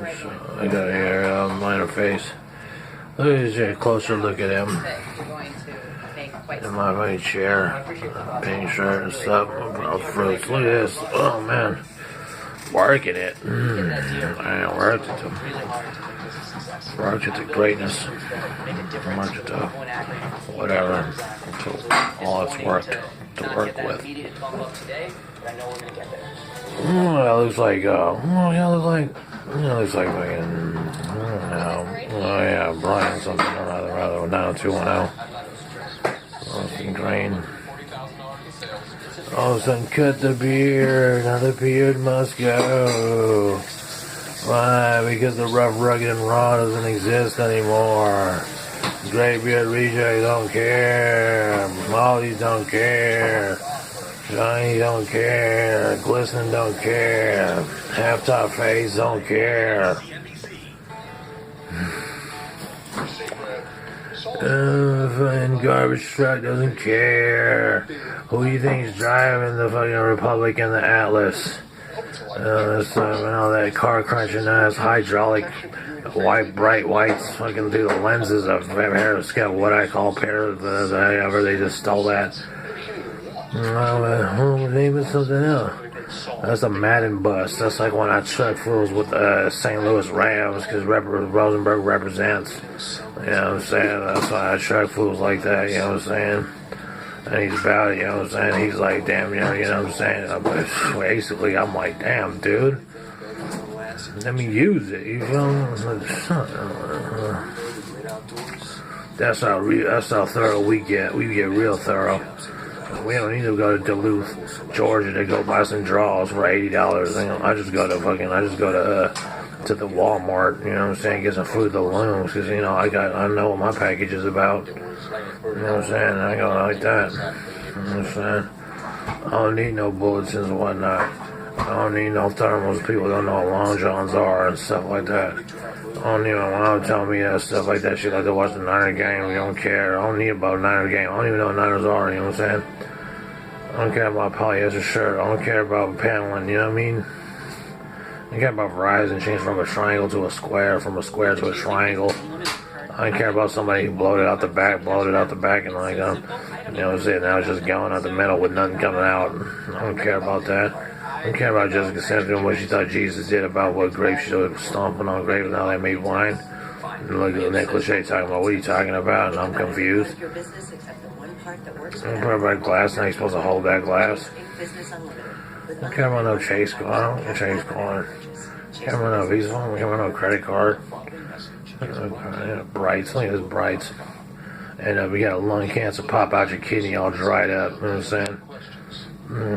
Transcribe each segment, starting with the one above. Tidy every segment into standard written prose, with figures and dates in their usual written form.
I got here, minor face. Let's take a closer look at him. In my funny chair, pink shirt and stuff, brown fruits. Look at this. Oh man, working it. I worked it to, worked it to greatness. Worked it to whatever. To all it's worked to work with. That looks like. Looks like fucking. I don't know. Oh yeah, Brian something or rather 90210. Austin Crane. All of a sudden, cut the beard. Now the beard must go. Why? Because the rough, rugged, and raw doesn't exist anymore. Graybeard reject don't care. Molly don't care. Johnny don't care. Glisten don't care. Half-top face don't care. Fucking garbage truck doesn't care. Who do you think's driving the fucking Republic and the Atlas? And all that car crunching ass hydraulic white, bright whites fucking through the lenses of Periscope, what I call however they just stole that. Name it something else. That's a Madden bus. That's like when I truck fools with St. Louis Rams because Rosenberg represents. You know what I'm saying? That's why I truck fools like that. You know what I'm saying? And he's about it. You know what I'm saying? He's like, damn, you know what I'm saying? But basically, I'm like, damn, dude. Let me use it. You feel me? That's how thorough we get. We get real thorough. We don't need to go to Duluth, Georgia to go buy some draws for $80. I just go to the Walmart, you know what I'm saying, get some Fruit of the Looms, because, you know, I know what my package is about, you know what I'm saying, I go like that, you know what I'm saying, I don't need no bulletins and whatnot, I don't need no thermals, people don't know what long johns are and stuff like that, I don't need my mom telling me that stuff like that, she like to watch the Niner game, we don't care, I don't need about Niner game, I don't even know what Niners are, you know what I'm saying, I don't care about polyester shirt, I don't care about paneling, you know what I mean? I care about Verizon change from a triangle to a square, from a square to a triangle. I don't care about somebody who blowed it out the back, and like, you know what I'm saying, now it's just going out the middle with nothing coming out. I don't care about that. I don't care about Jessica Simpson and what she thought Jesus did about what grapes she was stomping on grapes and how they made wine. And look at Nick Lachey talking about, what are you talking about? And I'm confused. I'm talking about glass, now you're supposed to hold that glass. I don't care about no Chase card. I don't get Chase card. I don't care about no Visa. I don't care about no credit card. Brights. Look at this Brights. And we got lung cancer pop out your kidney all dried up. You know what I'm saying?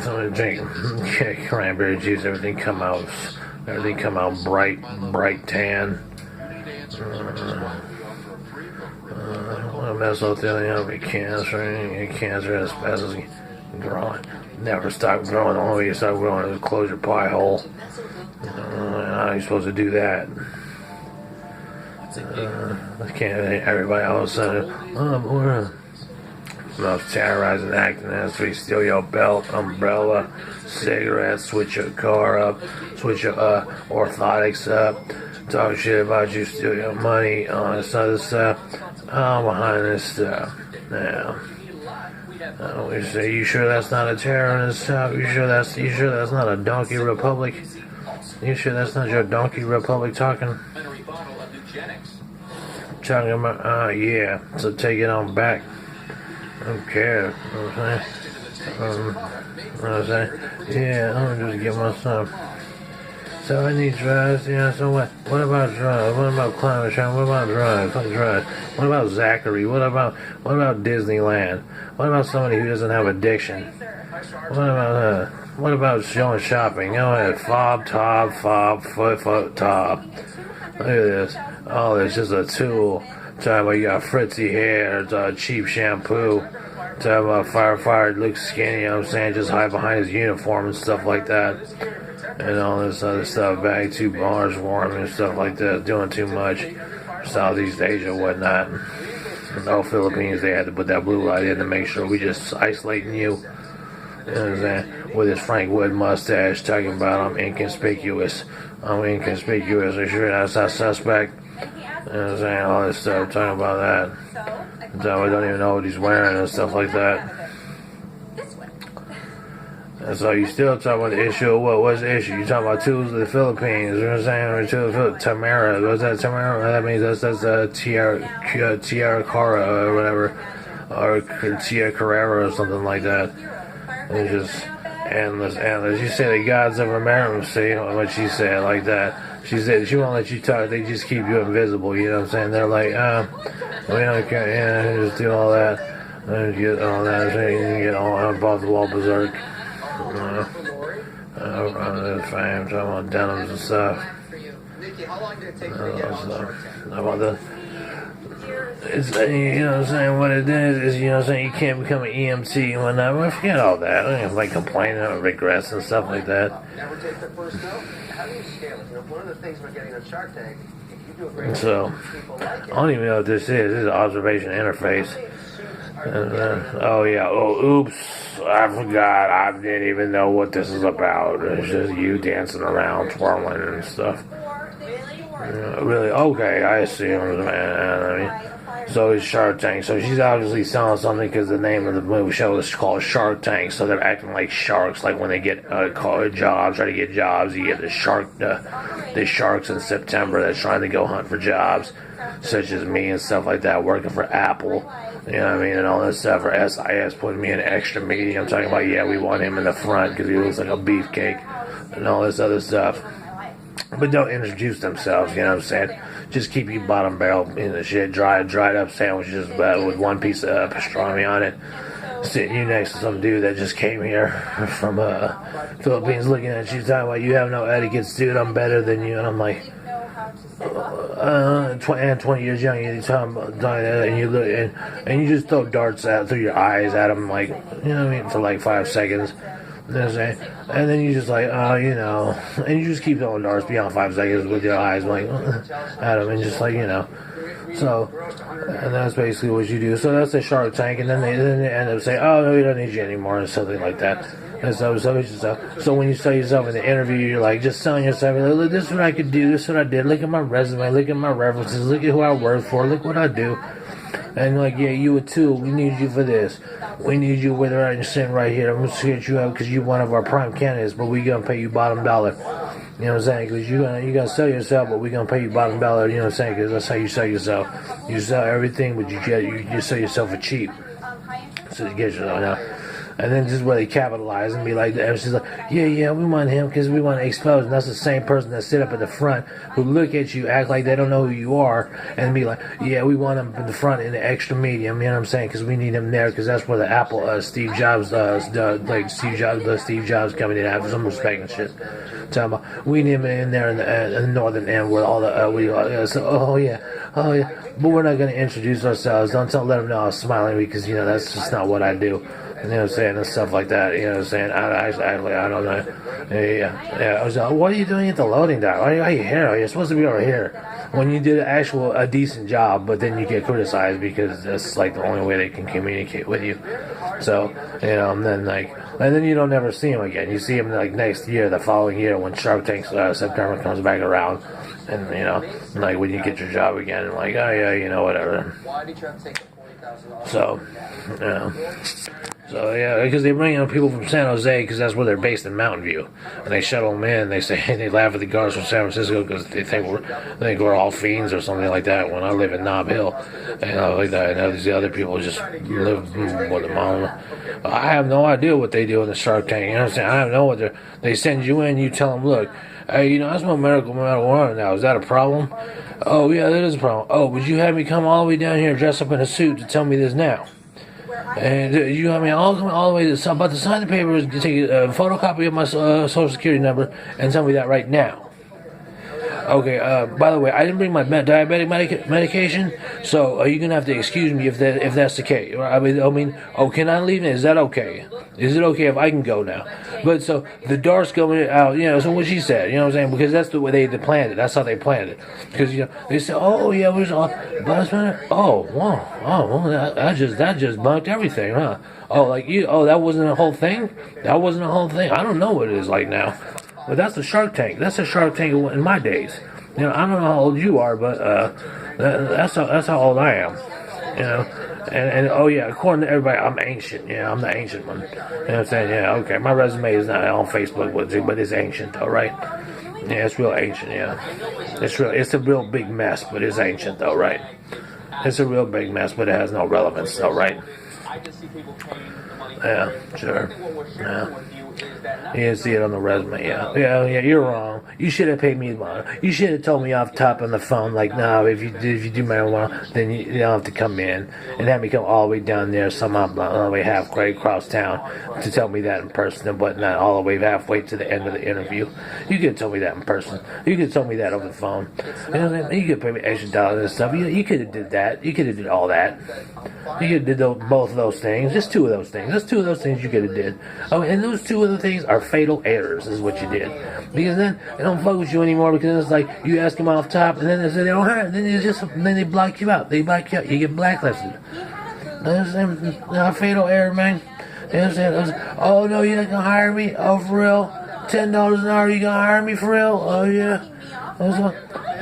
So drink cranberry juice. Everything come out bright tan. What a mess up there. You know, cancer, asbestos growing. Never stop growing. The only way you stop growing is close your pie hole. How are you supposed to do that? I can't. Everybody all of a sudden, terrorizing, acting as we steal your belt, umbrella, cigarettes, switch your car up, switch your orthotics up, talk shit about you, steal your money, all this other stuff. I'm behind this stuff now. We say, you sure that's not a terrorist stuff? You sure that's not a donkey republic? You sure that's not your donkey republic talking? Talking about, yeah. So take it on back. I don't care. You know what I'm saying? Yeah, I'm gonna just get my son. So I need drugs, yeah, so what? What about drugs? What about climate change? What about drugs? What drugs? What about Zachary? What about Disneyland? What about somebody who doesn't have addiction? What about showing shopping? Go ahead, fob, foot, top. Look at this. Oh, it's just a tool. Talking about you got fritzy hair, it's cheap shampoo. Talking about firefighter looks skinny, you know what I'm saying? Just hide behind his uniform and stuff like that. And all this other stuff, bag 2 bars for him and stuff like that, doing too much. Southeast Asia, whatnot. No Philippines, they had to put that blue light in to make sure we just isolating you. You know what I'm saying? With his Frank Wood mustache, talking about I'm inconspicuous. I'm inconspicuous. Are you sure that's not suspect? You know what I'm saying? All this stuff, talking about that. So I don't even know what he's wearing and stuff like that. And so you still talking about the issue of what's the issue? You talking about tools of the Philippines, you know what I'm saying? Tamara, what's that Tamara? That means that's Tiara Cara or whatever. Or Tia Carrera or something like that. And just endless. You say the gods of America, see what she said like that. She said she won't let you talk, they just keep you invisible, you know what I'm saying? They're like, we don't care, yeah, just do all that. And get all that, and get all above the wall berserk. That's fine. I'm talking about denims and stuff. How about the. It's, you know what I'm saying, what it is, you know what I'm saying, you can't become an EMT and whatnot. Well, forget all that. I don't like complaining or regrets and stuff like that. So, I don't even know what this is. This is an observation interface. Oops, I forgot. I didn't even know what this is about. It's just you dancing around, twirling and stuff. Really? Okay, I assume, man. I mean, so it's Shark Tank. So she's obviously selling something because the name of the movie show is called Shark Tank. So they're acting like sharks. Like when they get jobs, try to get jobs, you get the sharks in September that's trying to go hunt for jobs, such as me and stuff like that, working for Apple. You know what I mean? And all this stuff. For SIS putting me in extra media. I'm talking about, we want him in the front because he looks like a beefcake and all this other stuff. But don't introduce themselves, you know what I'm saying? Just keep you bottom barrel in the shit, dried up sandwiches with one piece of pastrami on it. Sitting you next to some dude that just came here from Philippines looking at you, talking about you have no etiquette, dude, I'm better than you. And I'm like, 20 years young, and you talking about that, and you look, and you just throw darts through your eyes at him, like, you know what I mean, for like 5 seconds. You know what I'm saying? And then you just like, and you just keep throwing darts beyond 5 seconds with your eyes, like, at him, and just like, So, and that's basically what you do. So that's the Shark Tank, and then they end up saying, oh, no, we don't need you anymore, and something like that. And so when you sell yourself in the interview, you're like, just selling yourself, you're like, look, this is what I could do, this is what I did, look at my resume, look at my references, look at who I work for, look what I do. And like, yeah, you a tool, we need you for this. We need you with right and sitting right here. I'm going to get you out because you're one of our prime candidates, but we're going to pay you bottom dollar. You know what I'm saying? Because you're gonna sell yourself, but we're going to pay you bottom dollar. You know what I'm saying? Because that's how you sell yourself. You sell everything, but you sell yourself for cheap. So you get yourself now. And then just where they capitalize and be like, she's like, yeah, we want him because we want to expose. And that's the same person that sit up in the front who look at you, act like they don't know who you are, and be like, yeah, we want him in the front in the extra medium. You know what I'm saying? Because we need him there because that's where the Apple Steve Jobs Steve Jobs coming in have some respect and shit. Talking about we need him in there in the northern end where all the but we're not going to introduce ourselves. Don't let them know I'm smiling because that's just not what I do. You know what I'm saying, and stuff like that. You know what I'm saying. I don't know. Yeah. I was like, what are you doing at the loading dock? Why are you here? You're supposed to be over here. When you did a decent job, but then you get criticized because that's like the only way they can communicate with you. So and then you don't ever see him again. You see him like next year, the following year when Shark Tank September comes back around, and like when you get your job again, and like whatever. So because they bring in people from San Jose because that's where they're based in Mountain View, and they shuttle them in. They say they laugh at the guards from San Francisco because they think we're all fiends or something like that. When I live in Nob Hill, and like that, and these other people just live with them on. I have no idea what they do in the Shark Tank. You know what I'm saying? I have no what they send you in. You tell them, look, hey, I smoke medical marijuana now. Is that a problem? Oh yeah, that is a problem. Oh, would you have me come all the way down here dressed up in a suit to tell me this now? And I'll come all the way to about to sign the papers, take a photocopy of my social security number, and tell me that right now. Okay. By the way, I didn't bring my diabetic medication, so you're gonna have to excuse me if that's the case. Oh, can I leave? Is that okay? Is it okay if I can go now? But so the dart's going out. So what she said. You know what I'm saying? Because that's the way they planned it. That's how they planned it. Because they said, oh yeah, we're all last minute. Oh wow. Oh well, that just bunked everything, huh? Oh, that wasn't a whole thing? That wasn't a whole thing. I don't know what it is like now. But that's a Shark Tank. That's a Shark Tank in my days. I don't know how old you are, but that's how old I am. And oh yeah, according to everybody, I'm ancient. Yeah, I'm the ancient one. You know what I'm saying? Yeah, okay. My resume is not on Facebook, but it's ancient, though, right? Yeah, it's real ancient. Yeah, it's a real big mess, but it's ancient, though, right? It's a real big mess, but it has no relevance, though, right? Yeah, sure. Yeah. You didn't see it on the resume, yeah, you're wrong. You should have paid me more. You should have told me off top on the phone, like, no, if you do marijuana, then you don't have to come in and have me come all the way down there, somehow all the way halfway across town to tell me that in person, but not all the way halfway to the end of the interview. You could have told me that in person. You could have told me that over the phone. You could have paid me extra dollars and stuff. You could have did that. You could have did all that. You could have did both of those things. Just two of those things. Just two of those things you could have did. Oh, and those two other things are fatal errors, is what you did. Because then they don't fuck with you anymore, because it's like you ask them off top, and then they say they don't hire, then they block you out. They block you out. You get blacklisted. That's a fatal error, man. You know what I'm saying? Oh no, you're not gonna hire me? Oh, for real? $10 an hour? You gonna hire me for real? Oh yeah.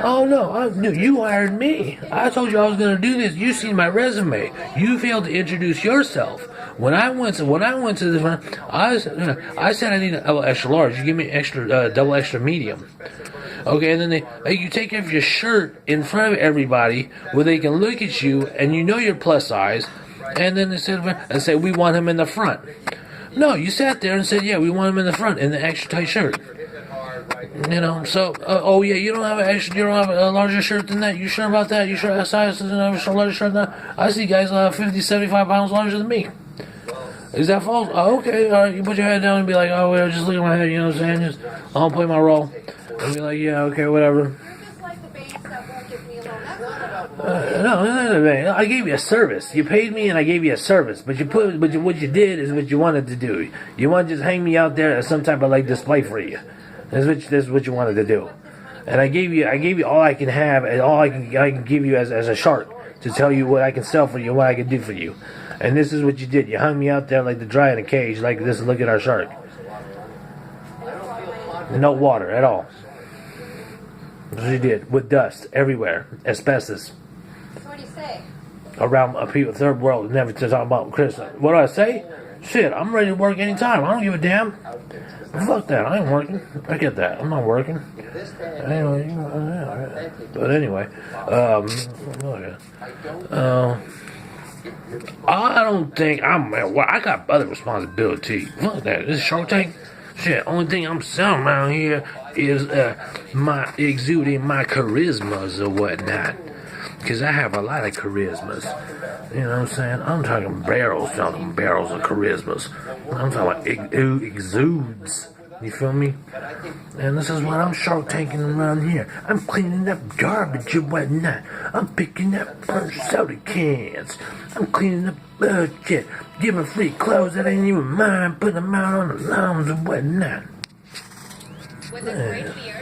Oh no, you hired me. I told you I was gonna do this. You seen my resume. You failed to introduce yourself. When I went to this one, I said I need a double extra large. You give me extra double extra medium. Okay, and then you take off your shirt in front of everybody where they can look at you and you know you're plus size, and then they say we want him in the front. No, you sat there and said, yeah, we want him in the front in the extra tight shirt. So oh yeah, you don't have a larger shirt than that. You sure about that? You sure that size doesn't have a larger shirt than that? I see guys 50, 75 pounds larger than me. Is that false? Oh, okay, all right. You put your head down and be like, oh, well, just look at my head, you know what I'm saying? Just, I'll play my role. And be like, yeah, okay, whatever. No, I gave you a service. You paid me and I gave you a service. But what you did is what you wanted to do. You want to just hang me out there as some type of display for you. That's what you wanted to do. And I gave you all I can have and all I can give you as a shark to tell you what I can sell for you and what I can do for you. And this is what you did. You hung me out there like the dry in a cage, like this. Look at our shark. No water at all. That's what you did. With dust everywhere. Asbestos. So what do you say? Around people, third world, never to talk about Chris. What do I say? Shit, I'm ready to work anytime. I don't give a damn. Fuck that. I ain't working. I get that. I'm not working. Anyway, but anyway, I don't think I got other responsibilities. Fuck that. This is Shark Tank. Shit, only thing I'm selling around here is my exuding my charismas or whatnot. Because I have a lot of charismas. You know what I'm saying? I'm talking barrels of charismas. I'm talking about exudes. You feel me? And this is what I'm Shark Tanking around here. I'm cleaning up garbage and whatnot. I'm picking up soda cans. I'm cleaning up shit. Giving free clothes that ain't even mine. Putting them out on the lawns and whatnot. Was it great beer?